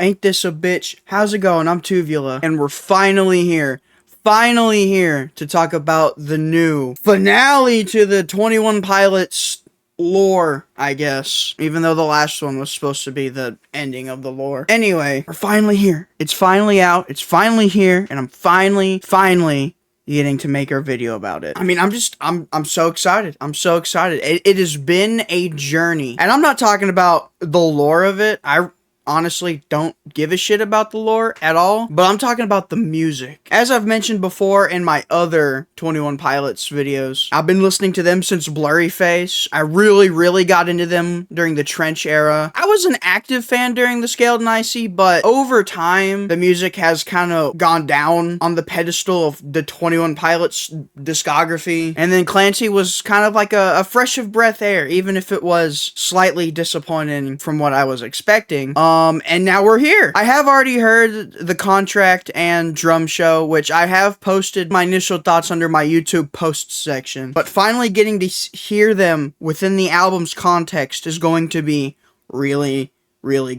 ain't this a bitch? How's it going? I'm Twovula, and we're finally here. Finally here to talk about the new finale to the 21 Pilots lore, I guess. Even though the last one was supposed to be the ending of the lore. Anyway, we're finally here. It's finally out. It's finally here, and I'm finally getting to make our video about it. I mean, I'm so excited. I'm so excited. It has been a journey. And I'm not talking about the lore of it. I honestly don't give a shit about the lore at all, but I'm talking about the music. As I've mentioned before in my other 21 Pilots videos, I've been listening to them since Blurryface. I really got into them during the Trench era. I was an active fan during the Scaled and Icy, but over time, the music has kind of gone down on the pedestal of the 21 Pilots discography, and then Clancy was kind of like a fresh of breath air, even if it was slightly disappointing from what I was expecting. And now we're here. I have already heard the Contract and Drum Show, which I have posted my initial thoughts under my YouTube posts section. But finally getting to hear them within the album's context is going to be really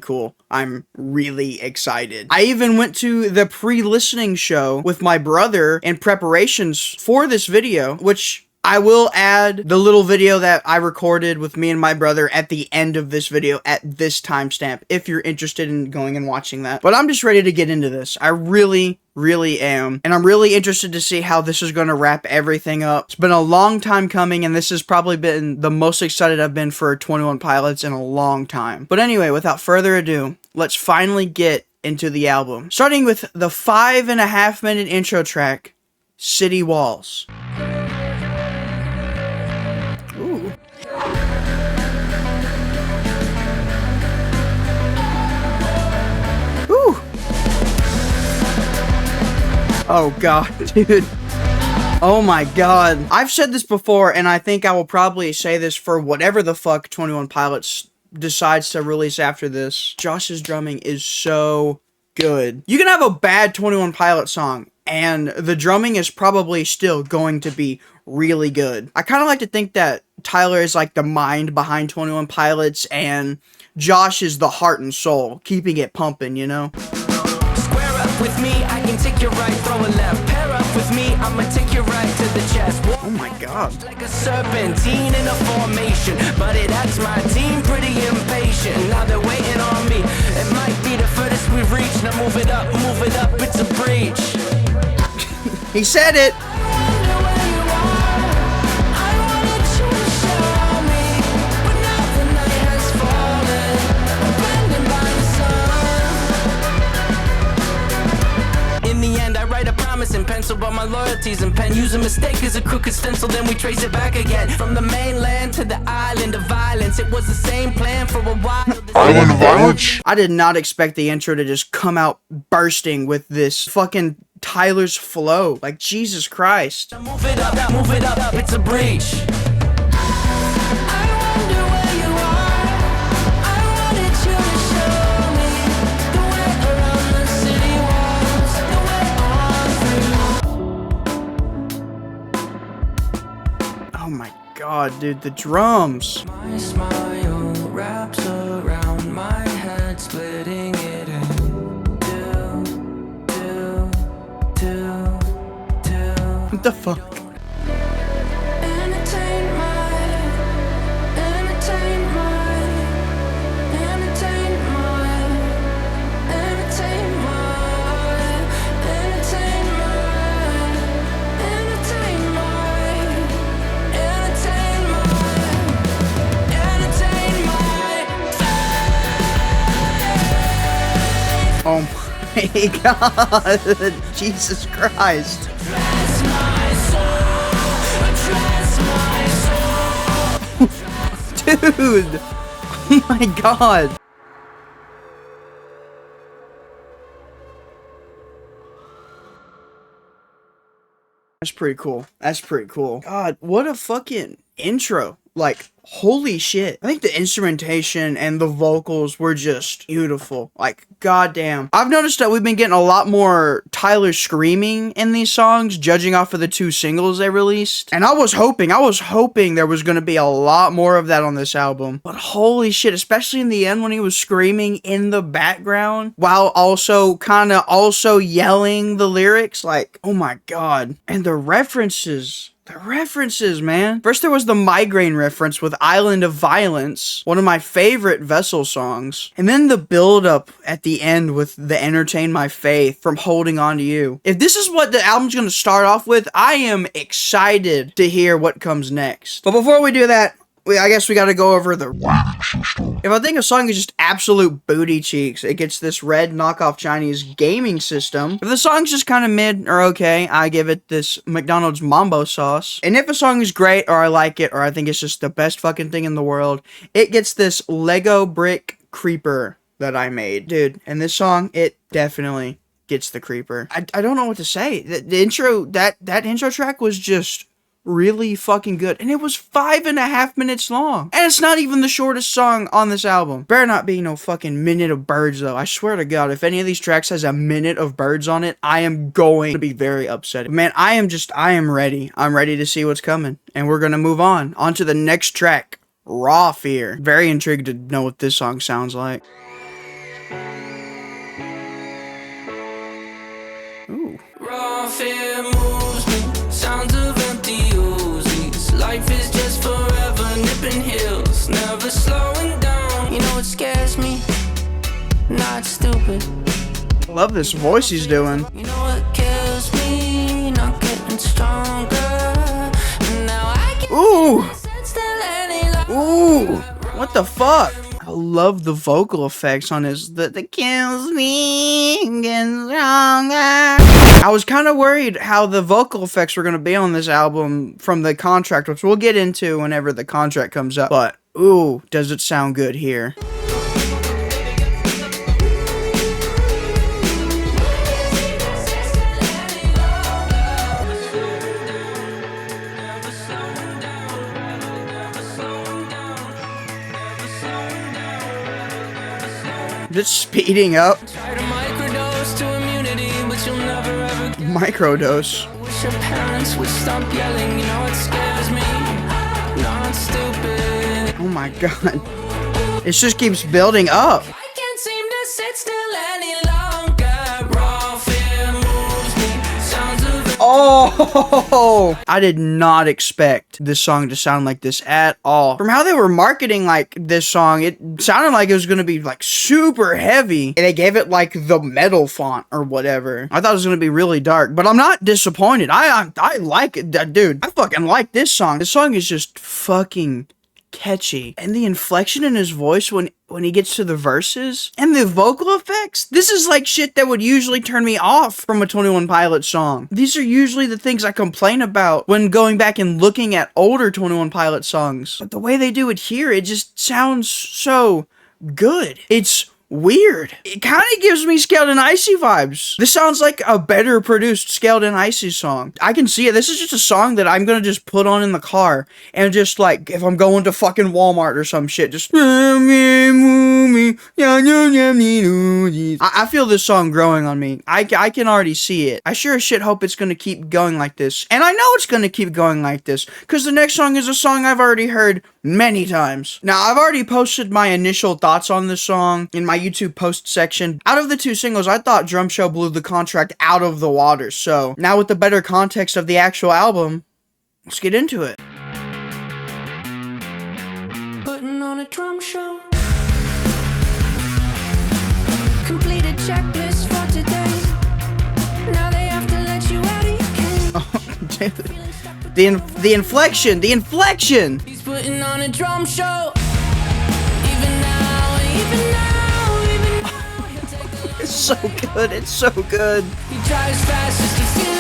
cool. I'm really excited. I even went to the pre-listening show with my brother in preparations for this video, which I will add the little video that I recorded with me and my brother at the end of this video at this timestamp, if you're interested in going and watching that. But I'm just ready to get into this. I really am. And I'm really interested to see how this is going to wrap everything up. It's been a long time coming, and this has probably been the most excited I've been for 21 Pilots in a long time. But anyway, without further ado, let's finally get into the album. Starting with the 5.5-minute intro track, City Walls. Oh god, dude. Oh my god. I've said this before, and I think I will probably say this for whatever the fuck 21 Pilots decides to release after this. Josh's drumming is so good. You can have a bad 21 Pilots song, and the drumming is probably still going to be really good. I kind of like to think that Tyler is like the mind behind 21 Pilots, and Josh is the heart and soul, keeping it pumping, you know? Square up with me, I can take your right, throw a left. Pair up with me, I'ma take your right to the chest. Oh my god. Like a serpentine in a formation, but it acts my team pretty impatient. Now they're waiting on me. It might be the furthest we've reached. Now move it up, it's a breach. He said it. In pencil, but my loyalties in pen. Use a mistake as a crooked stencil, then we trace it back again. From the mainland to the island of violence, it was the same plan for a while. Island of violence? I did not expect the intro to just come out bursting with this fucking Tyler's flow. Like, Jesus Christ. Move it up, it's a breach. Oh my god, dude, the drums. My smile wraps around my head, splitting it in two. What the fuck? Oh my god, Jesus Christ. Dude, oh my god. That's pretty cool. That's pretty cool. God, what a fucking intro. Like, holy shit. I think the instrumentation and the vocals were just beautiful. Like, goddamn. I've noticed that we've been getting a lot more Tyler screaming in these songs, judging off of the 2 singles they released. And I was hoping there was going to be a lot more of that on this album. But holy shit, especially in the end when he was screaming in the background while also kind of also yelling the lyrics. Like, oh my god. And the references. The references, man. First there was the migraine reference with Island of Violence, one of my favorite Vessel songs. And then the build-up at the end with the Entertain My Faith from Holding On To You. If this is what the album's gonna start off with, I am excited to hear what comes next. But before we do that, I guess we gotta go over the rating system. If I think a song is just absolute booty cheeks, it gets this red knockoff Chinese gaming system. If the song's just kind of mid or okay, I give it this McDonald's Mambo sauce. And if a song is great, or I like it, or I think it's just the best fucking thing in the world, it gets this Lego brick creeper that I made. Dude, and this song, it definitely gets the creeper. I don't know what to say. The intro, that intro track was just really fucking good, and it was 5.5 minutes long, and it's not even the shortest song on this album. Better not be no fucking Minute of Birds though. I swear to god, if any of these tracks has a Minute of Birds on it, I am going to be very upset. Man, I am ready. I'm ready to see what's coming, and we're gonna move on to the next track, RAWFEAR. Very intrigued to know what this song sounds like. Ooh. RAWFEAR moves me, sounds of empty Uzis. Life is just forever nipping hills, never slowing down. You know what scares me? Not stupid. Love this voice he's doing. You know what kills me? Not getting stronger. And now I can Ooh! Ooh! What the fuck? I love the vocal effects on his that kills me getting stronger. I was kind of worried how the vocal effects were going to be on this album from the contract, which we'll get into whenever the contract comes up. But ooh, does it sound good here? Just speeding up. Microdose. Wish your parents would stop yelling, you know it scares me. Not stupid. Oh my god. It just keeps building up. I can't seem to sit still any longer. RAWFEAR moves me. Sounds of Oh, I did not expect this song to sound like this at all. From how they were marketing like this song, it sounded like it was going to be like super heavy. And they gave it like the metal font or whatever. I thought it was going to be really dark, but I'm not disappointed. I like it, dude. I fucking like this song. This song is just fucking catchy, and the inflection in his voice when he gets to the verses and the vocal effects, this is like shit that would usually turn me off from a 21 Pilots song. These are usually the things I complain about when going back and looking at older 21 Pilots songs, but the way they do it here, it just sounds so good. It's weird. It kind of gives me Scaled and Icy vibes. This sounds like a better produced Scaled and Icy song. I can see it. This is just a song that I'm gonna just put on in the car and just like, if I'm going to fucking Walmart or some shit, just I feel this song growing on me. I can already see it. I sure as shit hope it's gonna keep going like this. And I know it's gonna keep going like this, because the next song is a song I've already heard many times. Now, I've already posted my initial thoughts on this song in my YouTube post section. Out of the 2 singles, I thought Drum Show blew the contract out of the water. So, now with the better context of the actual album, let's get into it. putting on a drum show. Complete a checklist for today. Now they have to let you out of your cage. Oh, dude. The inflection! He's putting on a drum show. Even now, he'll take a look. It's so good, it's so good. He drives fast just to feel it.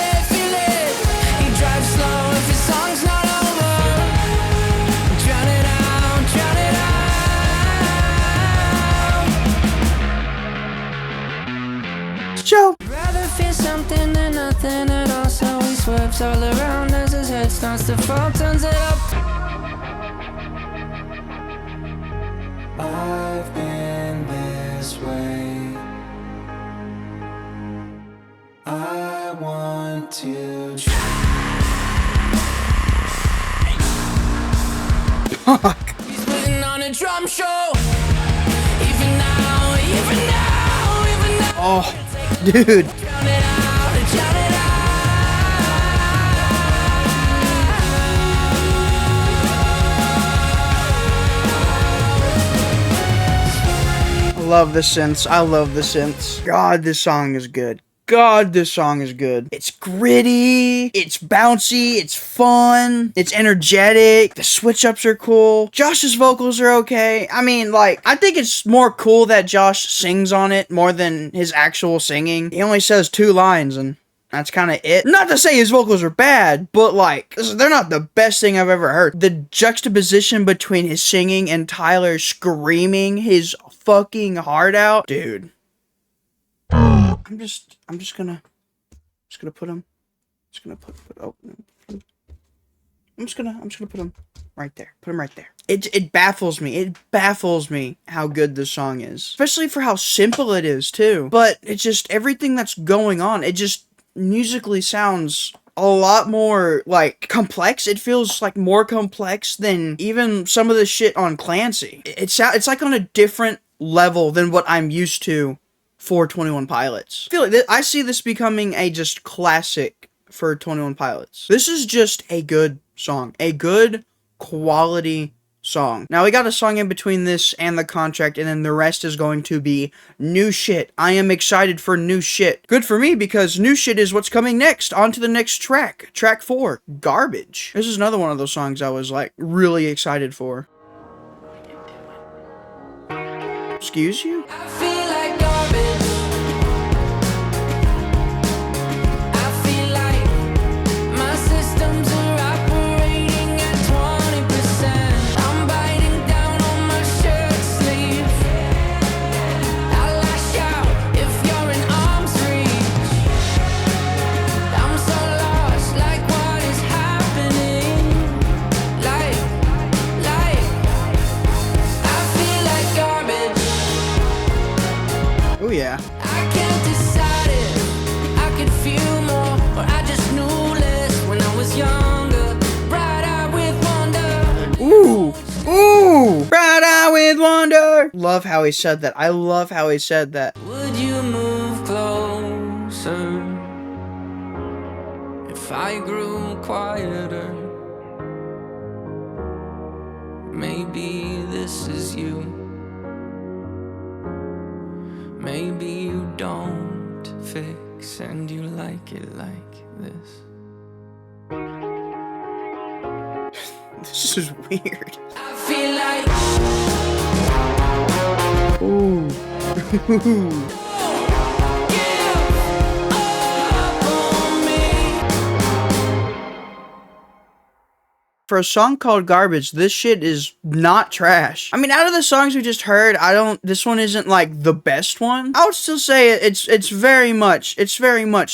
He drives slow if his song's not over. Drown it out. Show. Rather feel something than nothing at all, so he swerves all around as his head starts to fall, turns it up. I've been this way. I want to Fuck. He's putting on a drum show. Even now, even now, even now. Oh, dude. Drown it out, drown it out. I love the synths. I love the synths. God, this song is good. God, this song is good. It's gritty, it's bouncy, it's fun, it's energetic, the switch ups are cool, Josh's vocals are okay. I mean, like, I think it's more cool that Josh sings on it more than his actual singing. He only says 2 lines and that's kind of it. Not to say his vocals are bad, but like, they're not the best thing I've ever heard. The juxtaposition between his singing and Tyler screaming his fucking heart out, dude. I'm just gonna put him. I'm just gonna put him right there. Put him right there. It baffles me. It baffles me how good this song is, especially for how simple it is too. But it just everything that's going on. It just musically sounds a lot more like complex. It feels like more complex than even some of the shit on Clancy. It's like on a different level than what I'm used to for 21 Pilots. I see this becoming a just classic for 21 Pilots. This is just a good song. A good quality song. Now we got a song in between this and The Contract, and then the rest is going to be new shit. I am excited for new shit. Good for me because new shit is what's coming next. On to the next track. Track 4, Garbage. This is another one of those songs I was like really excited for. Excuse you? I feel like garbage. I feel like my systems are operating at 20%. I'm biting down on my shirt sleeve. I lash out if you're in arm's reach. I'm so lost, like what is happening? Like I feel like garbage. Oh yeah. I can't decide if I could feel more or I just knew less when I was younger. Bright-eyed with wonder. Ooh! Ooh! Bright-eyed with wonder! Love how he said that. I love how he said that. Would you move closer if I grew quieter? Maybe this is you. Maybe you don't fix and you like it like this. This is weird. I feel like Ooh. give up on me. For a song called Garbage, this shit is not trash. I mean, out of the songs we just heard, this one isn't like the best one. I would still say it's very much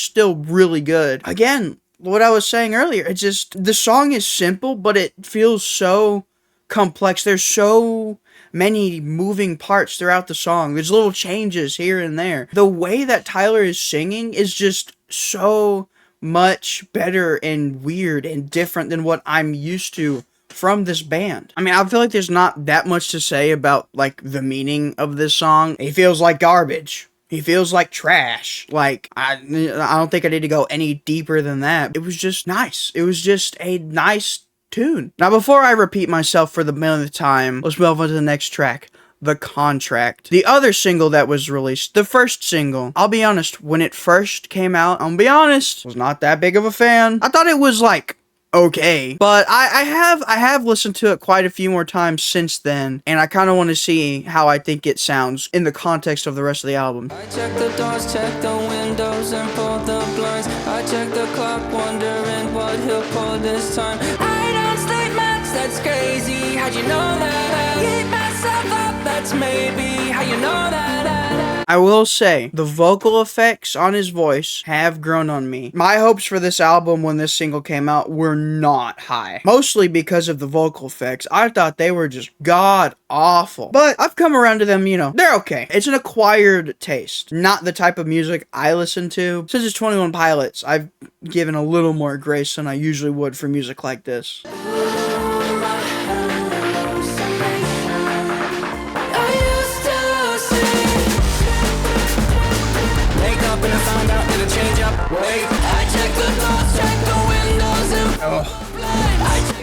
still really good. Again, what I was saying earlier, the song is simple, but it feels so complex. There's so many moving parts throughout the song. There's little changes here and there. The way that Tyler is singing is just so much better and weird and different than what I'm used to from this band. I mean, I feel like there's not that much to say about, like, the meaning of this song. He feels like garbage. He feels like trash. Like, I don't think I need to go any deeper than that. It was just nice. It was just a nice tune. Now, before I repeat myself for the millionth time, let's move on to the next track. The Contract. The other single that was released, the first single, I'll be honest, when it first came out, was not that big of a fan. I thought it was like, okay, but I have listened to it quite a few more times since then, and I kind of want to see how I think it sounds in the context of the rest of the album. I check the doors, check the windows, and pull the blinds. I check the clock, wondering what he'll pull this time. I don't sleep much, that's crazy. How'd you know that? I eat my myself up, that's maybe how you know that. I will say, the vocal effects on his voice have grown on me. My hopes for this album when this single came out were not high. Mostly because of the vocal effects. I thought they were just god awful. But I've come around to them, you know, they're okay. It's an acquired taste. Not the type of music I listen to. Since it's 21 Pilots, I've given a little more grace than I usually would for music like this.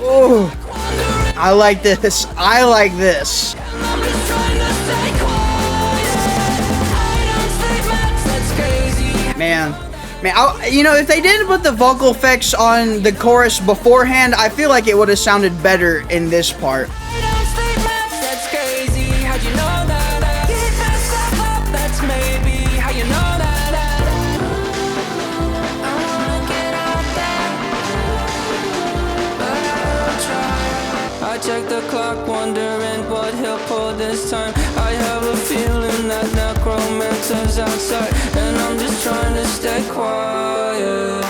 Oh, I like this. I like this. Man, you know, if they didn't put the vocal effects on the chorus beforehand, I feel like it would have sounded better in this part. I check the clock, wondering what he'll pull this time. I have a feeling that necromancer's outside, and I'm just trying to stay quiet.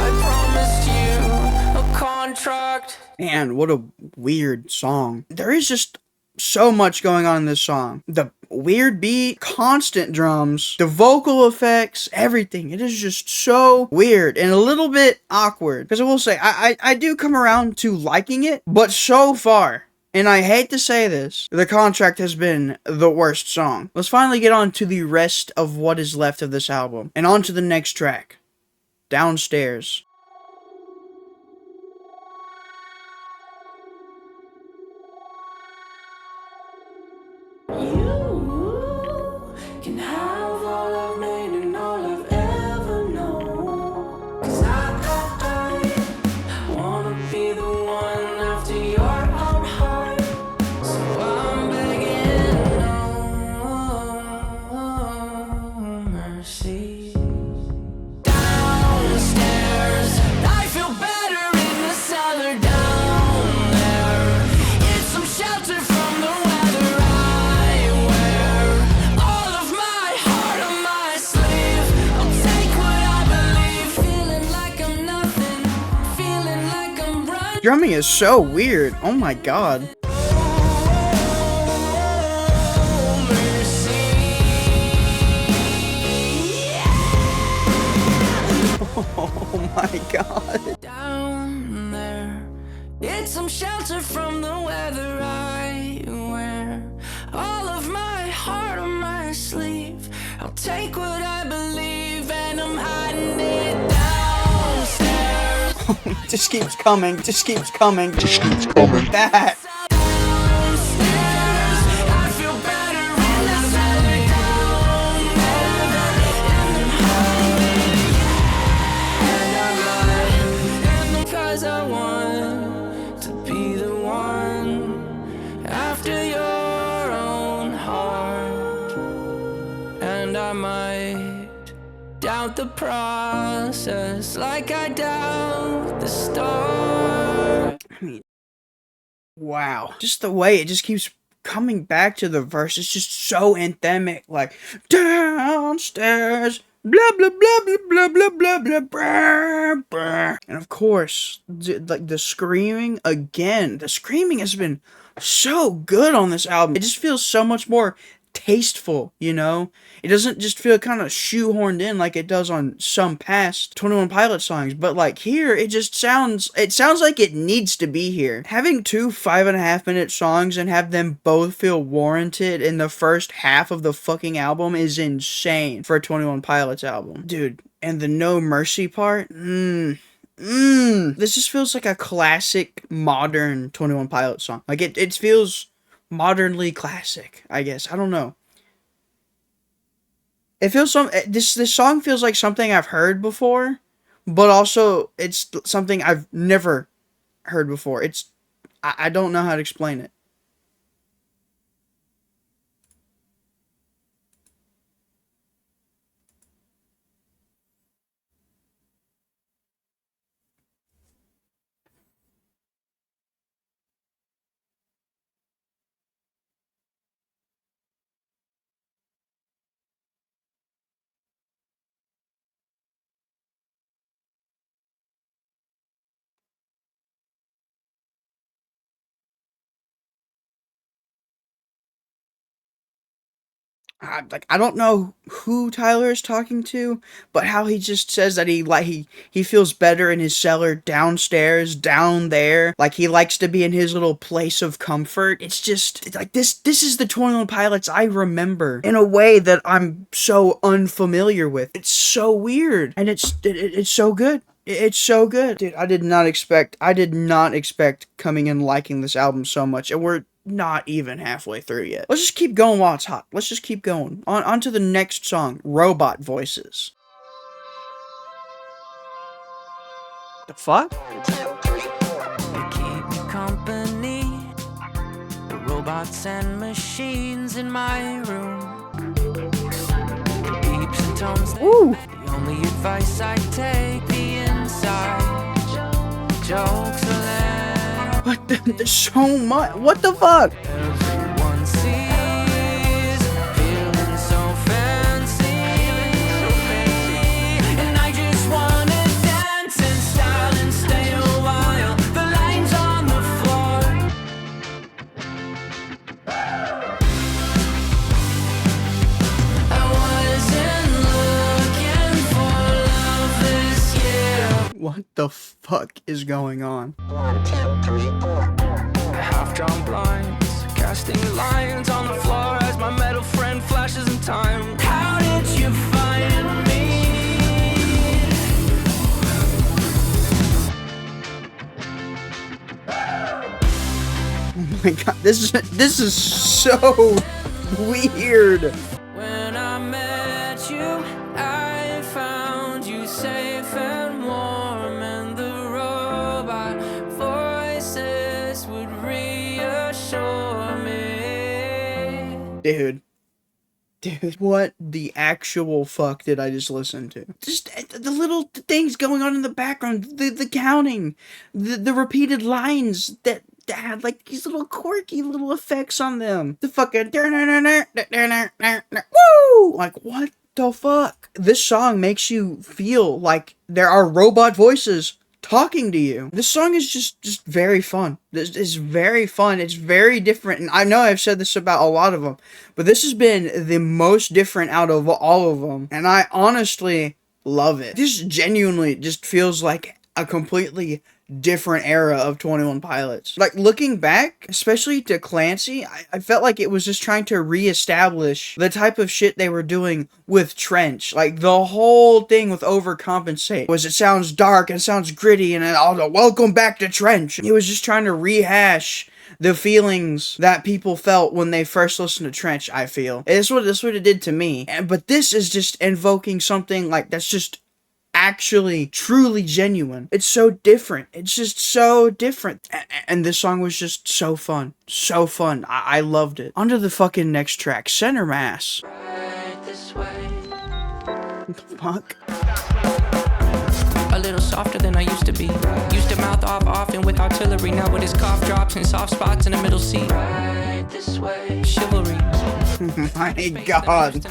I promised you a contract. Man, what a weird song. There is just so much going on in this song. The weird beat, constant drums, the vocal effects, everything. It is just so weird and a little bit awkward. Because I will say, I do come around to liking it, but so far, and I hate to say this, the contract has been the worst song. Let's finally get on to the rest of what is left of this album. And on to the next track, Downstairs. Drumming is so weird. Oh my god. Oh my god. Down there, it's some shelter from the weather I wear. All of my heart on my sleeve. I'll take what I believe and I'm hiding it downstairs. Just keeps coming. Just keeps coming. Just keeps coming. That. Doubt the process like I doubt the start. I mean, wow. Just the way it just keeps coming back to the verse. It's just so anthemic. Like, downstairs, blah, blah, blah, blah, blah, blah, blah, blah, blah. And of course, like the screaming again. The screaming has been so good on this album. It just feels so much more tasteful, you know? It doesn't just feel kind of shoehorned in like it does on some past 21 Pilot songs, but like here, it sounds like it needs to be here. Having two 5.5-minute songs and have them both feel warranted in the first half of the fucking album is insane for a 21 Pilots album. Dude, and the No Mercy part, this just feels like a classic modern 21 Pilots song. Like it feels modernly classic, I guess. I don't know. It feels this song feels like something I've heard before, but also it's something I've never heard before. I don't know how to explain it. I don't know who Tyler is talking to, but how he just says that he feels better in his cellar downstairs, down there. Like he likes to be in his little place of comfort. It's just like this is the 21 Pilots I remember in a way that I'm so unfamiliar with. It's so weird, and it's so good. It's so good. Dude, I did not expect coming and liking this album so much. And we're not even halfway through yet. Let's just keep going while it's hot. Let's just keep going. On to the next song, Robot Voices. The fuck? They keep me company. The robots and machines in my room. Beeps and tones. Ooh. The only advice I take, the inside jokes are left. What there's so much. What the fuck? Everyone sees, feeling so fancy. And I just wanna dance in style and stay a while. The lines on the floor. I wasn't looking for love this year. What the fuck is going on? 1, 2, 3, 4. Half-drawn blinds, casting lines on the floor as my metal friend flashes in time. How did you find me? Oh my god, this is so weird. When I met you, I found you safe and warm, and the robot voices would reassure me. Dude, what the actual fuck did I just listen to? Just the little things going on in the background, the counting, the repeated lines that had like these little quirky little effects on them. The fucking woo! Like what the fuck? This song makes you feel like there are robot voices talking to you. This song is just very fun. This is very fun. It's very different, and I know I've said this about a lot of them, but this has been the most different out of all of them, and I honestly love it. This genuinely just feels like a completely different era of 21 Pilots. Like, looking back, especially to Clancy, I felt like it was just trying to reestablish the type of shit they were doing with Trench. Like, the whole thing with Overcompensate was it sounds dark and sounds gritty, and also welcome back to Trench. It was just trying to rehash the feelings that people felt when they first listened to Trench, I feel. That's what it did to me. But this is just invoking something like that's just actually truly genuine. It's so different. It's just so different. And this song was just so fun. So fun. I loved it. On to the fucking next track, Center Mass. Right this way. What the fuck? A little softer than I used to be. Used to mouth off often with artillery. Now with his cough drops and soft spots in the middle seat. Right this way. Chivalry. My god.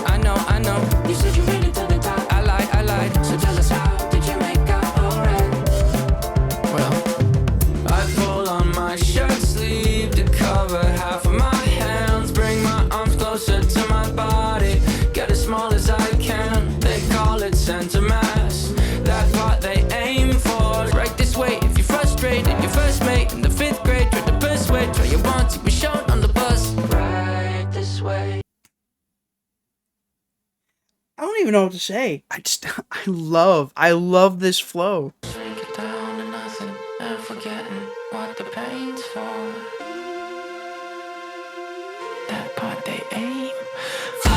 I know. You said you made it to the top. I lied. So tell us, how did you make up alright? Well, I pull on my shirt sleeve to cover half of my hands. Bring my arms closer to my body. Get as small as I can. They call it center mass. That part they aim for. Right this way if you're frustrated. Your first mate in the 5th grade tried to persuade. Try you once, you were shown on the bus. Right this way. I don't even know what to say. I love this flow. Shrink it down to nothing and forgetting what the pain's for. That part they aim for.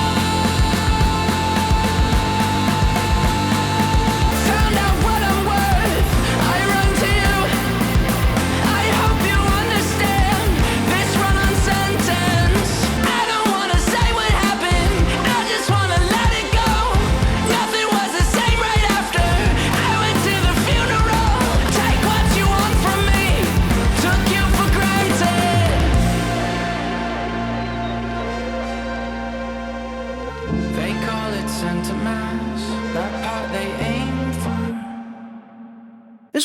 Found out what I'm worth. I run to you. I hope you understand this run-on sentence. I don't wanna say what happened. I just wanna let it go. Nothing was the same right after. I went to the funeral. Take what you want from me. Took you for granted.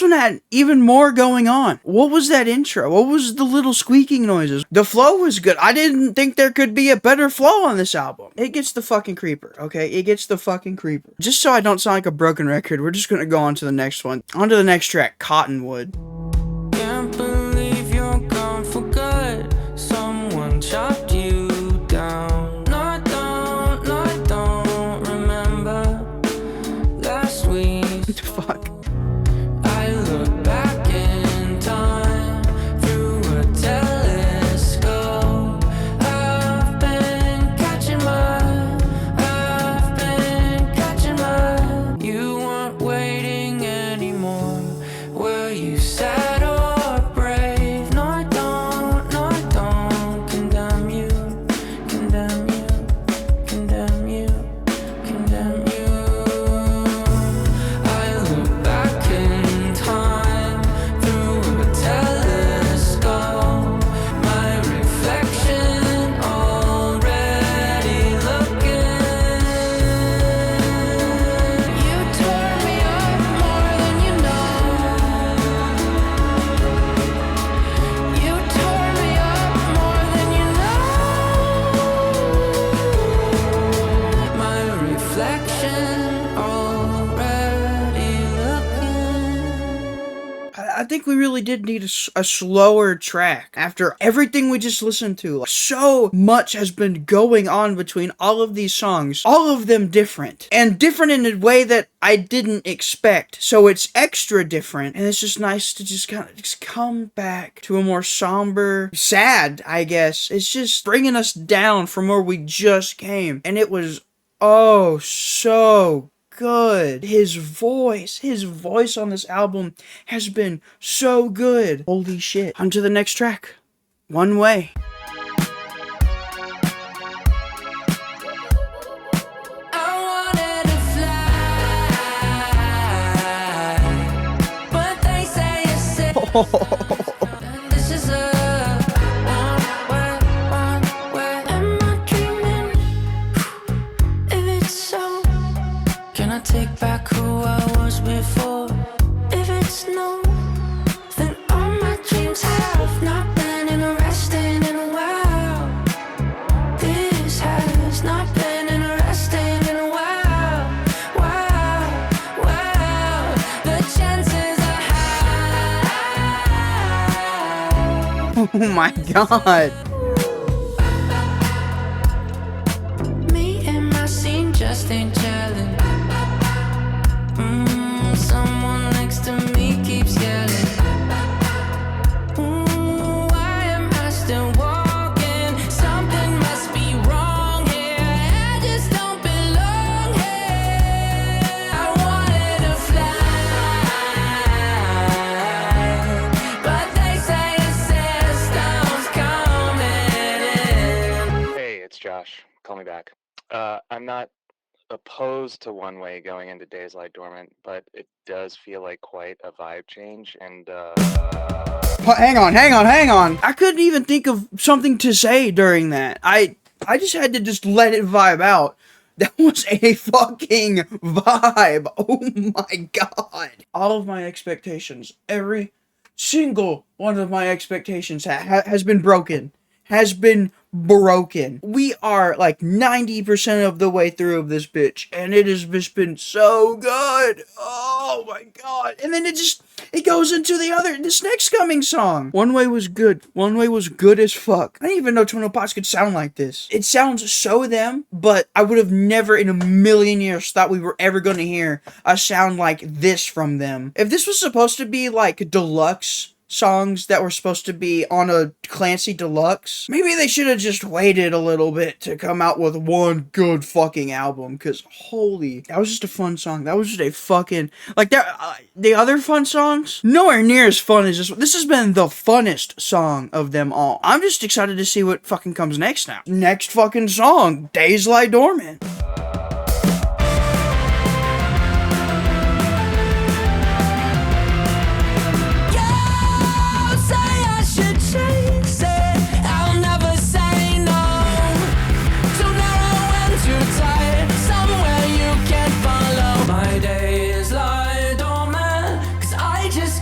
this one had even more going on. What was that intro? What was the little squeaking noises? The flow was good. I didn't think there could be a better flow on this album. It gets the fucking creeper, okay? It gets the fucking creeper. Just so I don't sound like a broken record, we're just gonna go on to the next one. On to the next track, Cottonwood. Can't believe you're gone for good. Someone chopped you down. No, I don't remember last week. What the fuck? I look back in time through a telescope. I've been catching my. You weren't waiting anymore. Were you sad or brave? No, I don't condemn you, condemn you, condemn you, condemn you. I look back in time through a telescope. My reflection already looking. You tore me up more than you know. You tore me up more than you know. My reflection already looking. I think we really did need a slower track after everything we just listened to. Like, so much has been going on between all of these songs, all of them different, and different in a way that I didn't expect. So it's extra different, and it's just nice to just kind of just come back to a more somber, sad, I guess. It's just bringing us down from where we just came, and it was oh so good. His voice on this album has been so good. Holy shit. On to the next track. One Way. I wanted to fly, but they say it's sick. This is a one way. Am I dreaming? If it's so, can I take back who I was before? If it's no, then all my dreams have not been interesting in a while. This has not been interesting in a while. Wow. The chances are high. Oh my god. Me and my scene just ain't gelling. Someone next to me keeps yelling. Why am I still walking? Something must be wrong here. I just don't belong here. I wanted to fly, but they say a system's coming in. Hey, it's Josh. Call me back. I'm not opposed to One Way going into Days Lie Dormant, but it does feel like quite a vibe change, and Hang on. I couldn't even think of something to say during that. I just had to just let it vibe out. That was a fucking vibe. Oh my god. All of my expectations, every single one of my expectations has been broken. We are like 90% of the way through of this bitch, and it has just been so good. Oh my god. And then it goes into this next coming song. One Way was good. One Way was good as fuck. I didn't even know Twin Pots could sound like this. It sounds so them, but I would have never in a million years thought we were ever going to hear a sound like this from them. If this was supposed to be like deluxe songs that were supposed to be on a Clancy Deluxe, maybe they should have just waited a little bit to come out with one good fucking album, because holy, that was just a fun song. That was just a fucking, like, that, the other fun songs, nowhere near as fun as this one. This has been the funnest song of them all. I'm just excited to see what fucking comes next now. Next fucking song, Days Lie Dormant. My days lie dormant, 'cause I just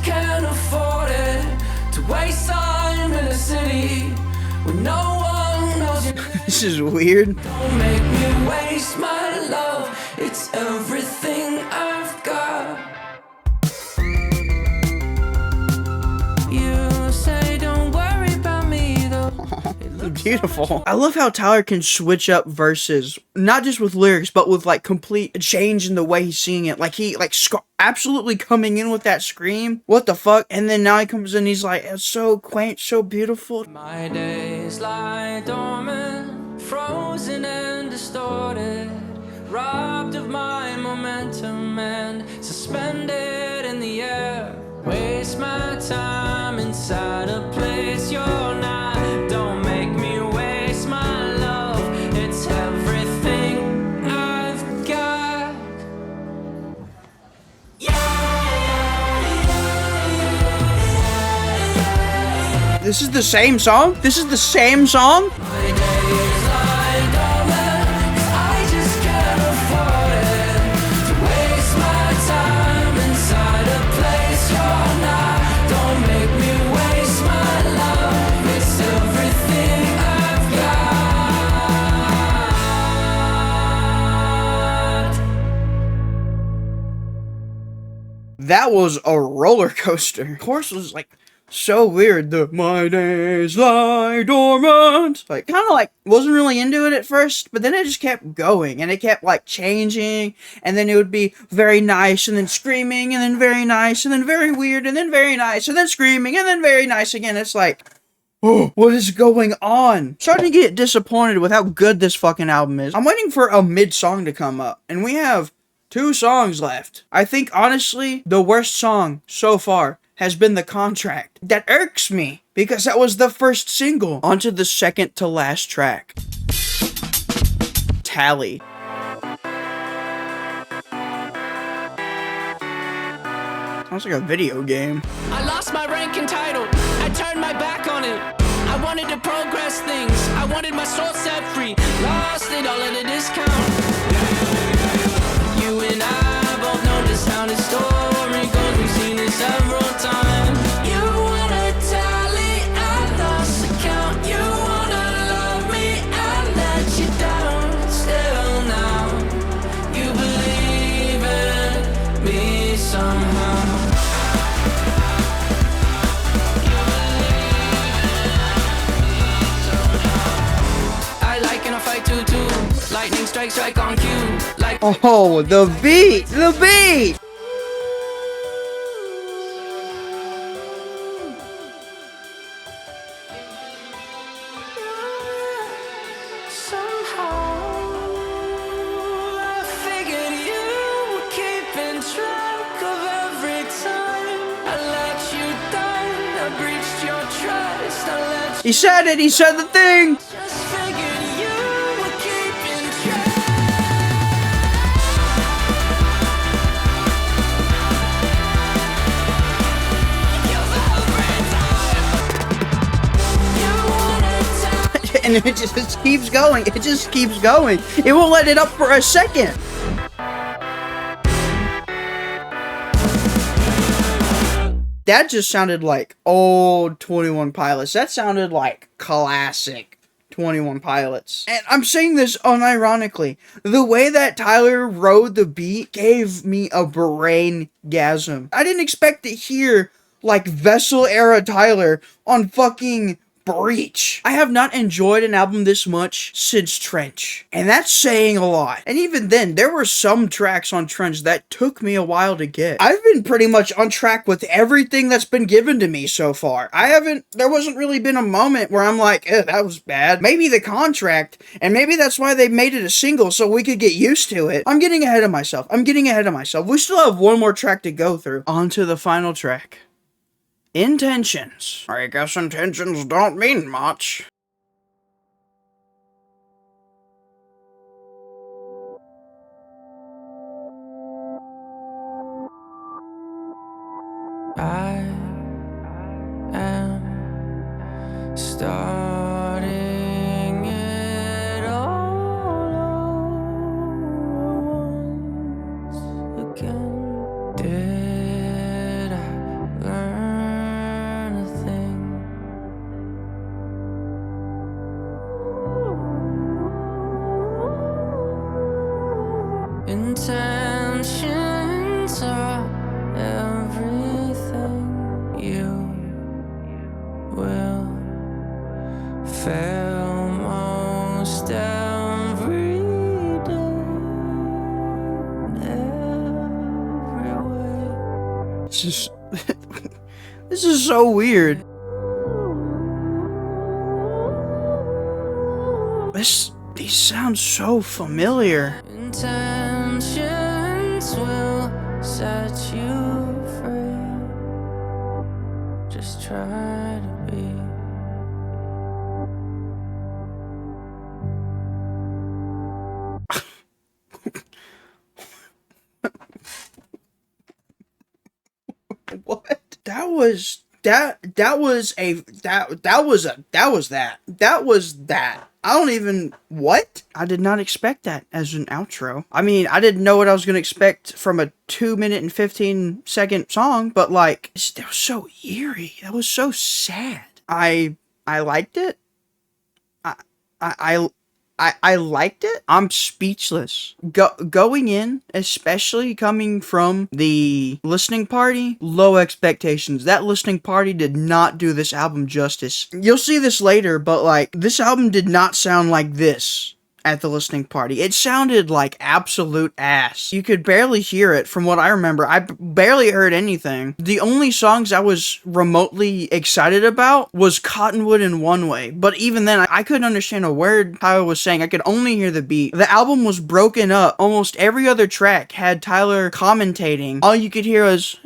me when no one knows your name. This is weird. Don't make me waste my love. It's everything I've got. You say don't worry about me though. Beautiful. I love how Tyler can switch up verses, not just with lyrics, but with like complete change in the way he's singing it. Like he absolutely coming in with that scream. What the fuck? And then now he comes in, he's like, it's so quaint, so beautiful. My days lie dormant, frozen and distorted, robbed of my momentum and suspended in the air. Waste my time inside a place you're not. Don't make me waste my love. It's everything I've got. This is the same song? This is the same song? My days lie dormant, 'cause I just can't afford it to waste my time inside a place you're not. Don't make me waste my love. It's everything I've got. That was a roller coaster. The chorus was like so weird. The my days lie dormant. Like kind of like wasn't really into it at first, but then it just kept going and it kept like changing, and then it would be very nice and then screaming and then very nice and then very weird and then very nice and then screaming and then very nice again. It's like, oh, what is going on? Starting to get disappointed with how good this fucking album is. I'm waiting for a mid song to come up, and we have 2 songs left. I think honestly the worst song so far has been The Contract. That irks me because that was the first single. On to the second to last track. Tally. Sounds like a video game. I lost my rank and title. I turned my back on it. I wanted to progress things. I wanted my soul set free. Lost it all at a discount. You and I both know just how the story goes. We've seen it several times. You wanna tally, I lost the count. You wanna love me, I let you down. Still now, you believe in me somehow. I like in a fight too. Lightning strikes right on cue. Like Oh, the beat! The beat! somehow I figured you were keeping track of every time I let you down. I breached your trust. I let you He said it! He said the thing! just figured you were keeping track. And it just keeps going. It just keeps going. It won't let it up for a second. That just sounded like old 21 Pilots. That sounded like classic 21 Pilots. And I'm saying this unironically. The way that Tyler rode the beat gave me a brain-gasm. I didn't expect to hear like Vessel era Tyler on fucking Breach. I have not enjoyed an album this much since Trench, and that's saying a lot. And even then, there were some tracks on Trench that took me a while to get. I've been pretty much on track with everything that's been given to me so far. There wasn't really been a moment where I'm like, that was bad. Maybe The Contract, and maybe that's why they made it a single so we could get used to it. I'm getting ahead of myself. We still have one more track to go through. On to the final track. Intentions. I guess intentions don't mean much. I am starting it all once again. Did I learn a thing? Intentions are everything. You will fail most every day, every way. This is this is so weird. These sound so familiar. Intentions will set you free. Just try to be. What? That was that I don't even, what? I did not expect that as an outro. I mean, I didn't know what I was gonna expect from a 2-minute and 15-second song, but like, that was so eerie. That was so sad. I liked it. I liked it. I'm speechless. Going in, especially coming from the listening party, low expectations. That listening party did not do this album justice. You'll see this later, but like, this album did not sound like this at the listening party. It sounded like absolute ass. You could barely hear it from what I remember. I barely heard anything. The only songs I was remotely excited about was Cottonwood and One Way. But even then, I couldn't understand a word Tyler was saying. I could only hear the beat. The album was broken up. Almost every other track had Tyler commentating. All you could hear was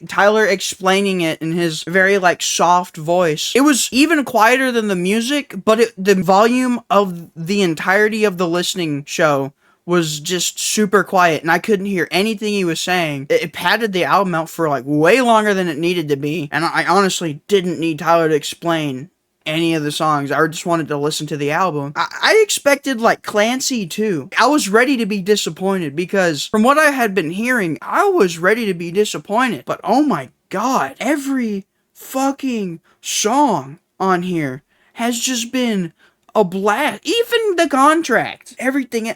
Tyler explaining it in his very like soft voice. It was even quieter than the music, but the volume of the entirety of the listening show was just super quiet, and I couldn't hear anything he was saying. It padded the album out for like way longer than it needed to be, and I honestly didn't need Tyler to explain any of the songs. I just wanted to listen to the album. I expected like Clancy too. I was ready to be disappointed because from what I had been hearing, I was ready to be disappointed. But oh my god, every fucking song on here has just been a blast. Even the contract. Everything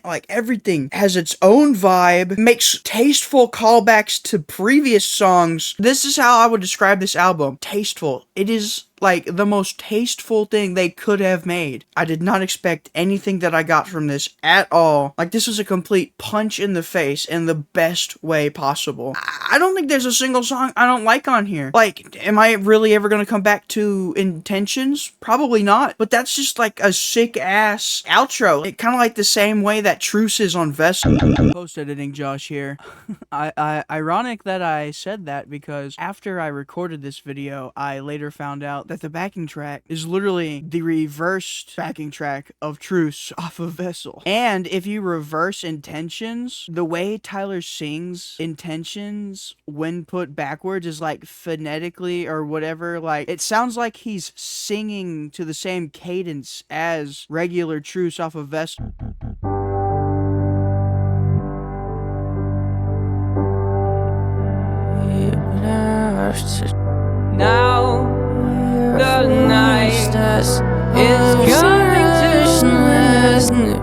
has its own vibe, makes tasteful callbacks to previous songs. This is how I would describe this album. Tasteful. It is like the most tasteful thing they could have made. I did not expect anything that I got from this at all. Like, this was a complete punch in the face in the best way possible. I don't think there's a single song I don't like on here. Like, am I really ever gonna come back to Intentions? Probably not. But that's just like a sick ass outro. It kind of like the same way that Truce is on Vessel. Post editing Josh here. Ironic that I said that because after I recorded this video, I later found out that the backing track is literally the reversed backing track of Truce off of Vessel. And if you reverse Intentions, the way Tyler sings Intentions when put backwards is like phonetically or whatever, like it sounds like he's singing to the same cadence as regular Truce off of Vessel. Now the night is coming to an end.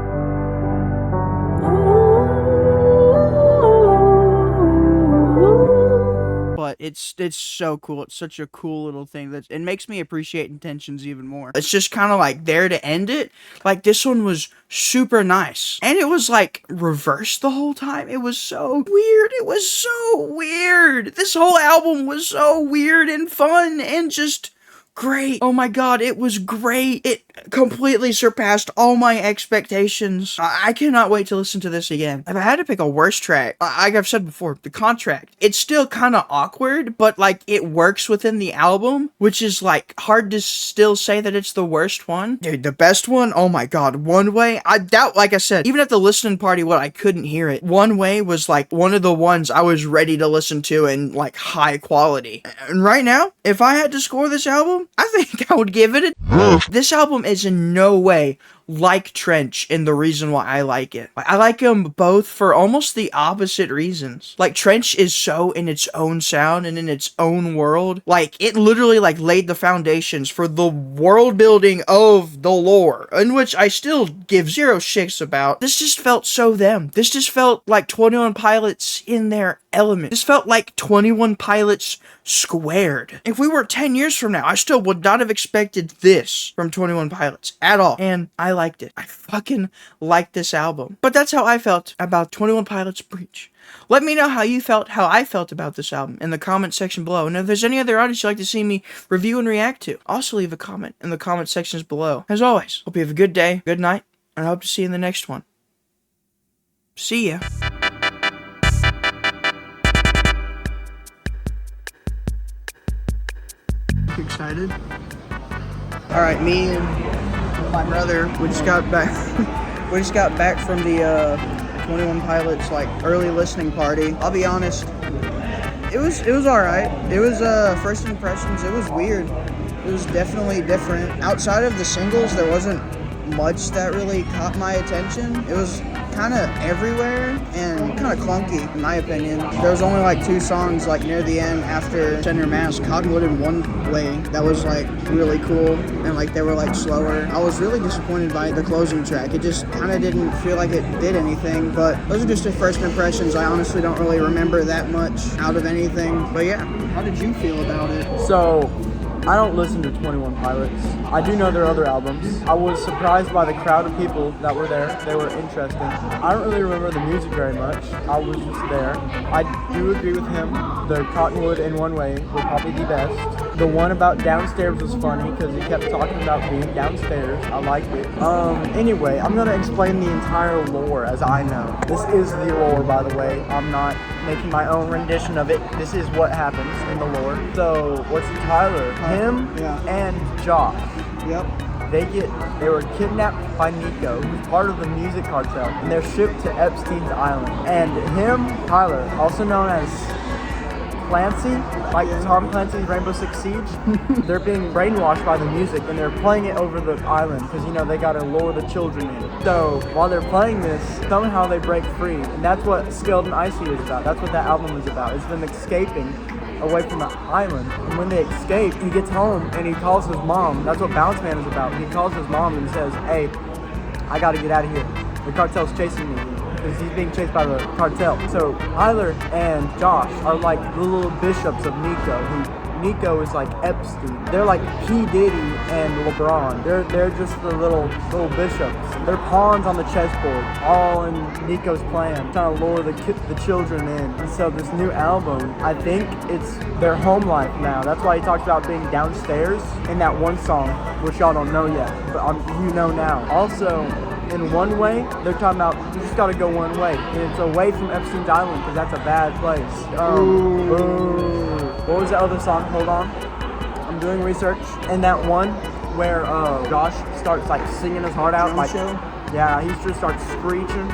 But it's so cool. It's such a cool little thing that it makes me appreciate Intentions even more. It's just kind of like there to end it. Like, this one was super nice, and it was like reversed the whole time. It was so weird. It was so weird. This whole album was so weird and fun and just great. Oh my god, it was great. It completely surpassed all my expectations. I cannot wait to listen to this again. If I had to pick a worse track, like I've said before, the contract, it's still kind of awkward, but like it works within the album, which is like hard to still say that it's the worst one. Dude, the best one, oh my god, One Way. I doubt, like I said, even at the listening party when I couldn't hear it, One Way was like one of the ones I was ready to listen to in like high quality. And right now, if I had to score this album, I think I would give it a... This album is in no way like Trench and the reason why I like it. I like them both for almost the opposite reasons. Like, Trench is so in its own sound and in its own world. Like, it literally, like, laid the foundations for the world building of the lore, in which I still give zero shits about. This just felt so them. This just felt like 21 Pilots in their element. This felt like 21 Pilots squared. If we were 10 years from now, I still would not have expected this from 21 Pilots at all. And I liked it. I fucking liked this album. But that's how I felt about 21 Pilots Breach. Let me know how you felt, how I felt about this album in the comment section below. And if there's any other artists you'd like to see me review and react to, also leave a comment in the comment sections below. As always, hope you have a good day, good night, and I hope to see you in the next one. See ya. Excited? Alright, me and my brother, we just got back from the 21 Pilots like early listening party. I'll be honest, it was alright. It was first impressions, it was weird. It was definitely different. Outside of the singles, there wasn't much that really caught my attention. It was kind of everywhere and kind of clunky in my opinion. There was only like 2 songs like near the end after Center Mass, Cottonwood in One Way, that was like really cool, and like they were like slower. I was really disappointed by the closing track. It just kind of didn't feel like it did anything, but those are just the first impressions. I honestly don't really remember that much out of anything, but yeah. How did you feel about it? So, I don't listen to 21 Pilots. I do know their other albums. I was surprised by the crowd of people that were there. They were interesting. I don't really remember the music very much. I was just there. I do agree with him. The Cottonwood in One Way were probably the best. The one about downstairs was funny because he kept talking about being downstairs. I liked it. Anyway, I'm going to explain the entire lore as I know. This is the lore, by the way. I'm not making my own rendition of it. This is what happens in the lore. So, what's Tyler? Him and Josh. Yep. They were kidnapped by Nico, who's part of the music cartel, and they're shipped to Epstein's Island. And him, Tyler, also known as Clancy, like Tom Clancy's Rainbow Six Siege, they're being brainwashed by the music, and they're playing it over the island, because, you know, they gotta lure the children in. So, while they're playing this, somehow they break free, and that's what Skilled and Icy is about. That's what that album is about. It's them escaping away from the island, and when they escape, he gets home, and he calls his mom. That's what Bounce Man is about. He calls his mom and says, "Hey, I gotta get out of here. The cartel's chasing me." Because he's being chased by the cartel. So Tyler and Josh are like the little bishops of Nico is like Epstein. They're like P. Diddy and LeBron. They're just the little bishops. They're pawns on the chessboard, all in Nico's plan, trying to lure the children in. And so this new album, I think it's their home life now. That's why he talks about being downstairs in that one song, which y'all don't know yet, but you know now. Also, in One Way, they're talking about you just gotta go one way, and it's away from Epstein's Island because that's a bad place. What was the other song? Hold on, I'm doing research. And that one where Josh starts like singing his heart out, like Show? yeah, he just starts screeching.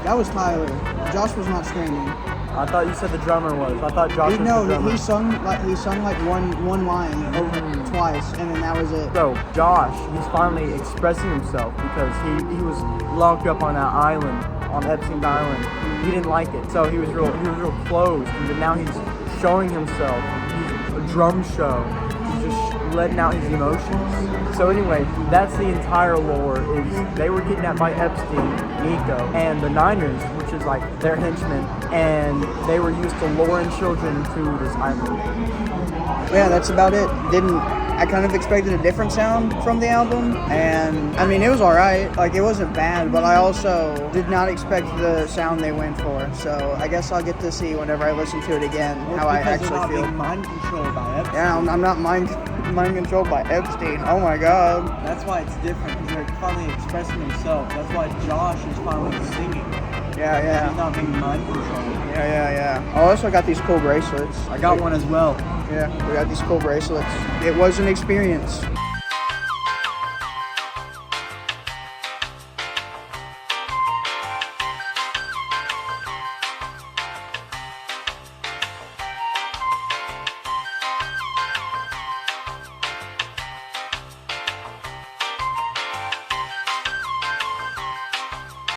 That was Tyler. Josh was not screaming. I thought you said the drummer was. I thought Josh was the drummer. he sung like one line over twice, and then that was it. So Josh, he's finally expressing himself because he was locked up on that island, on Epstein's Island. He didn't like it, so he was real closed. But now he's showing himself. He's a drum show. He's just letting out his emotions. So anyway, that's the entire lore. Is they were kidnapped by Epstein, Nico, and the Niners, which is like their henchmen, and they were used to luring children to this island. Yeah, that's about it. I kind of expected a different sound from the album, and I mean, it was alright. Like, it wasn't bad, but I also did not expect the sound they went for. So I guess I'll get to see whenever I listen to it again how I actually feel. Being mind controlled by Epstein. Yeah, I'm not mind controlled by Epstein. Oh my god. That's why it's different, because they're finally expressing themselves. That's why Josh is finally singing. Yeah. He's not being mind controlled. Yeah. I also got these cool bracelets. I got one as well. Yeah, we got these cool bracelets. It was an experience.